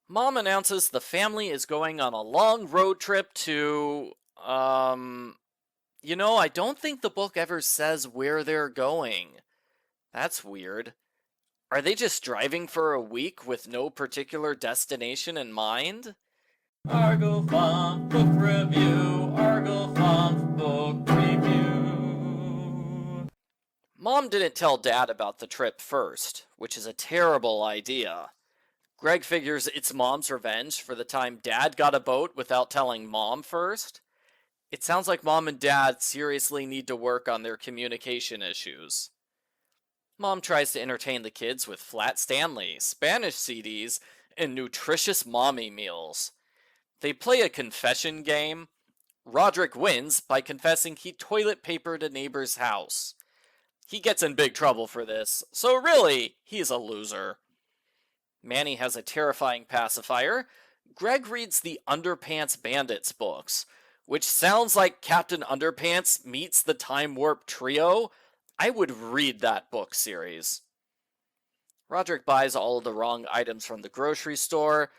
Mom announces the family is going on a long road trip to, I don't think the book ever says where they're going. That's weird. Are they just driving for a week with no particular destination in mind? Argofont Book Review, Argofont Book Review. Mom didn't tell Dad about the trip first, which is a terrible idea. Greg figures it's Mom's revenge for the time Dad got a boat without telling Mom first. It sounds like Mom and Dad seriously need to work on their communication issues. Mom tries to entertain the kids with Flat Stanley, Spanish CDs, and nutritious mommy meals. They play a confession game. Roderick wins by confessing he toilet papered a neighbor's house. He gets in big trouble for this, so really, he's a loser. Manny has a terrifying pacifier. Greg reads the Underpants Bandits books, which sounds like Captain Underpants meets the Time Warp Trio. I would read that book series. Roderick buys all of the wrong items from the grocery store.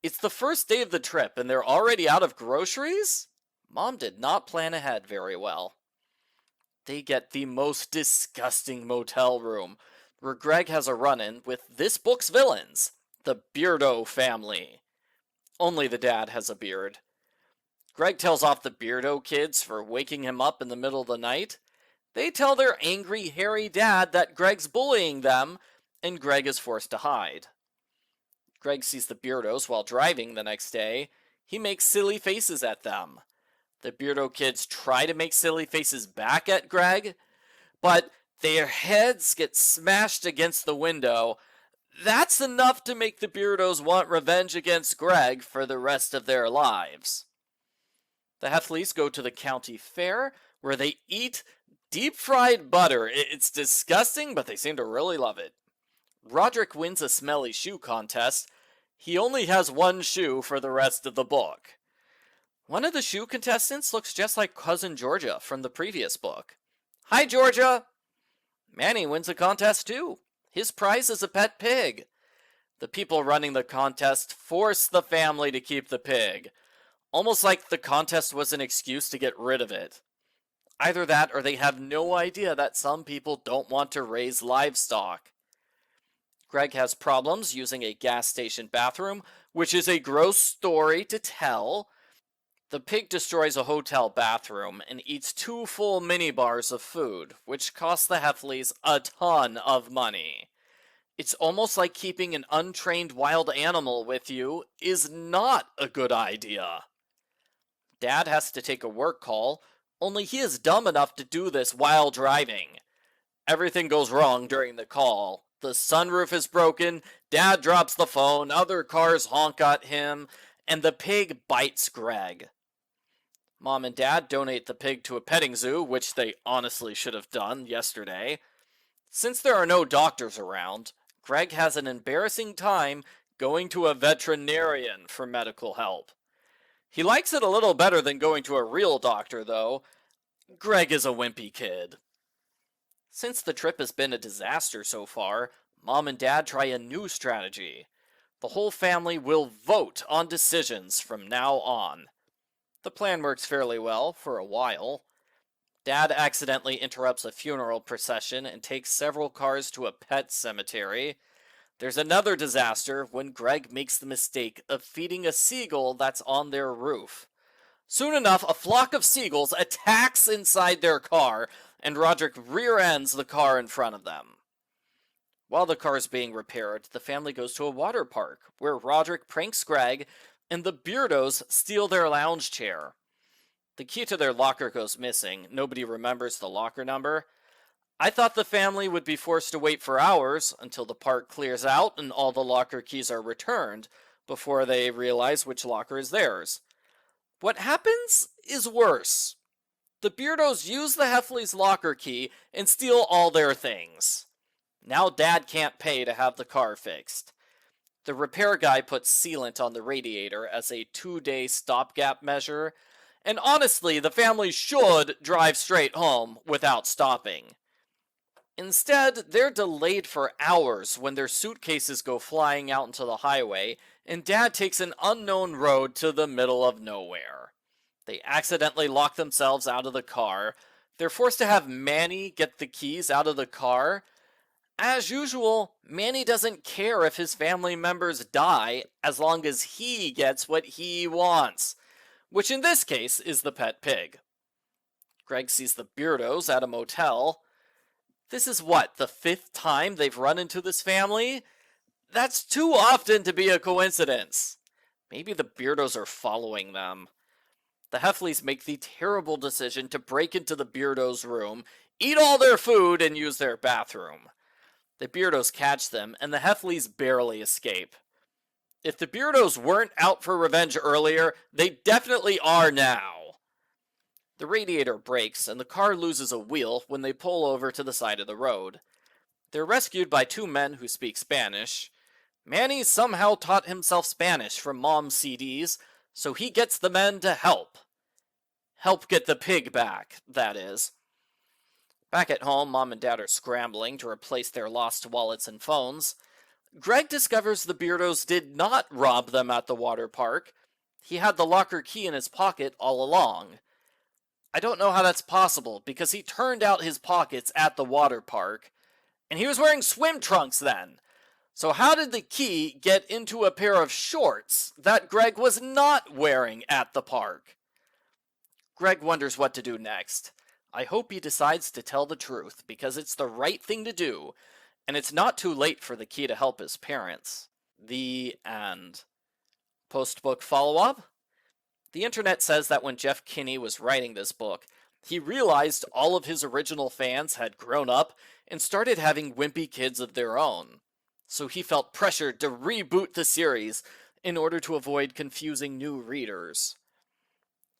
It's the first day of the trip and they're already out of groceries? Mom did not plan ahead very well. They get the most disgusting motel room, where Greg has a run-in with this book's villains, the Beardo family. Only the dad has a beard. Greg tells off the Beardo kids for waking him up in the middle of the night. They tell their angry, hairy dad that Greg's bullying them, and Greg is forced to hide. Greg sees the Beardos while driving the next day. He makes silly faces at them. The Beardo kids try to make silly faces back at Greg, but their heads get smashed against the window. That's enough to make the Beardos want revenge against Greg for the rest of their lives. The Heffleys go to the county fair, where they eat deep-fried butter. It's disgusting, but they seem to really love it. Roderick wins a smelly shoe contest. He only has one shoe for the rest of the book. One of the shoe contestants looks just like Cousin Georgia from the previous book. Hi, Georgia! Manny wins a contest too. His prize is a pet pig. The people running the contest force the family to keep the pig, almost like the contest was an excuse to get rid of it. Either that or they have no idea that some people don't want to raise livestock. Greg has problems using a gas station bathroom, which is a gross story to tell. The pig destroys a hotel bathroom and eats 2 full minibars of food, which costs the Heffleys a ton of money. It's almost like keeping an untrained wild animal with you is not a good idea. Dad has to take a work call, only he is dumb enough to do this while driving. Everything goes wrong during the call. The sunroof is broken, Dad drops the phone, other cars honk at him, and the pig bites Greg. Mom and Dad donate the pig to a petting zoo, which they honestly should have done yesterday. Since there are no doctors around, Greg has an embarrassing time going to a veterinarian for medical help. He likes it a little better than going to a real doctor, though. Greg is a wimpy kid. Since the trip has been a disaster so far, Mom and Dad try a new strategy. The whole family will vote on decisions from now on. The plan works fairly well for a while. Dad accidentally interrupts a funeral procession and takes several cars to a pet cemetery. There's another disaster when Greg makes the mistake of feeding a seagull that's on their roof. Soon enough, a flock of seagulls attacks inside their car, and Roderick rear-ends the car in front of them. While the car is being repaired, the family goes to a water park, where Roderick pranks Greg, and the Beardos steal their lounge chair. The key to their locker goes missing. Nobody remembers the locker number. I thought the family would be forced to wait for hours until the park clears out and all the locker keys are returned before they realize which locker is theirs. What happens is worse. The Beardos use the Heffley's locker key and steal all their things. Now Dad can't pay to have the car fixed. The repair guy puts sealant on the radiator as a 2-day stopgap measure, and honestly, the family should drive straight home without stopping. Instead, they're delayed for hours when their suitcases go flying out into the highway, and Dad takes an unknown road to the middle of nowhere. They accidentally lock themselves out of the car. They're forced to have Manny get the keys out of the car. As usual, Manny doesn't care if his family members die as long as he gets what he wants, which in this case is the pet pig. Greg sees the Beardos at a motel. This is what, the 5th time they've run into this family? That's too often to be a coincidence. Maybe the Beardos are following them. The Heffleys make the terrible decision to break into the Beardos' room, eat all their food, and use their bathroom. The Beardos catch them, and the Heffleys barely escape. If the Beardos weren't out for revenge earlier, they definitely are now. The radiator breaks, and the car loses a wheel when they pull over to the side of the road. They're rescued by 2 men who speak Spanish. Manny somehow taught himself Spanish from Mom's CDs, so he gets the men to help. Help get the pig back, that is. Back at home, Mom and Dad are scrambling to replace their lost wallets and phones. Greg discovers the Beardos did not rob them at the water park. He had the locker key in his pocket all along. I don't know how that's possible, because he turned out his pockets at the water park, and he was wearing swim trunks then. So how did the key get into a pair of shorts that Greg was not wearing at the park? Greg wonders what to do next. I hope he decides to tell the truth, because it's the right thing to do, and it's not too late for the key to help his parents. The end. Post-book follow-up? The internet says that when Jeff Kinney was writing this book, he realized all of his original fans had grown up and started having wimpy kids of their own. So he felt pressured to reboot the series in order to avoid confusing new readers.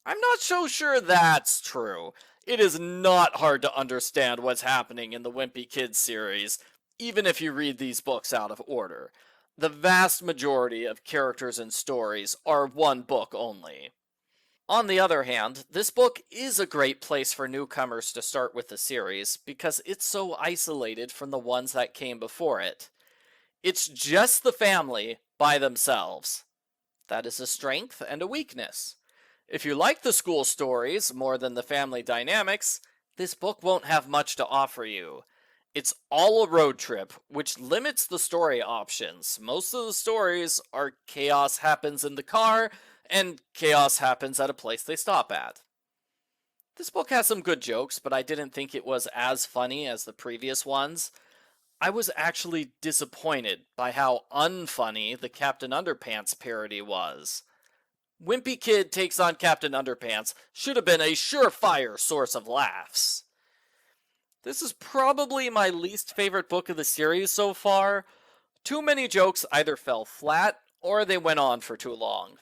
I'm not so sure that's true. It is not hard to understand what's happening in the Wimpy Kids series, even if you read these books out of order. The vast majority of characters and stories are one book only. On the other hand, this book is a great place for newcomers to start with the series because it's so isolated from the ones that came before it. It's just the family by themselves. That is a strength and a weakness. If you like the school stories more than the family dynamics, this book won't have much to offer you. It's all a road trip, which limits the story options. Most of the stories are chaos happens in the car, and chaos happens at a place they stop at. This book has some good jokes, but I didn't think it was as funny as the previous ones. I was actually disappointed by how unfunny the Captain Underpants parody was. Wimpy Kid Takes on Captain Underpants should have been a surefire source of laughs. This is probably my least favorite book of the series so far. Too many jokes either fell flat, or they went on for too long.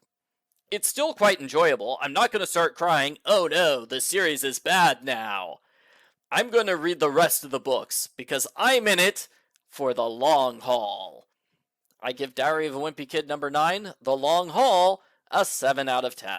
It's still quite enjoyable. I'm not going to start crying, oh no, the series is bad now. I'm going to read the rest of the books, because I'm in it for the long haul. I give Diary of a Wimpy Kid number 9, The Long Haul, a 7 out of 10.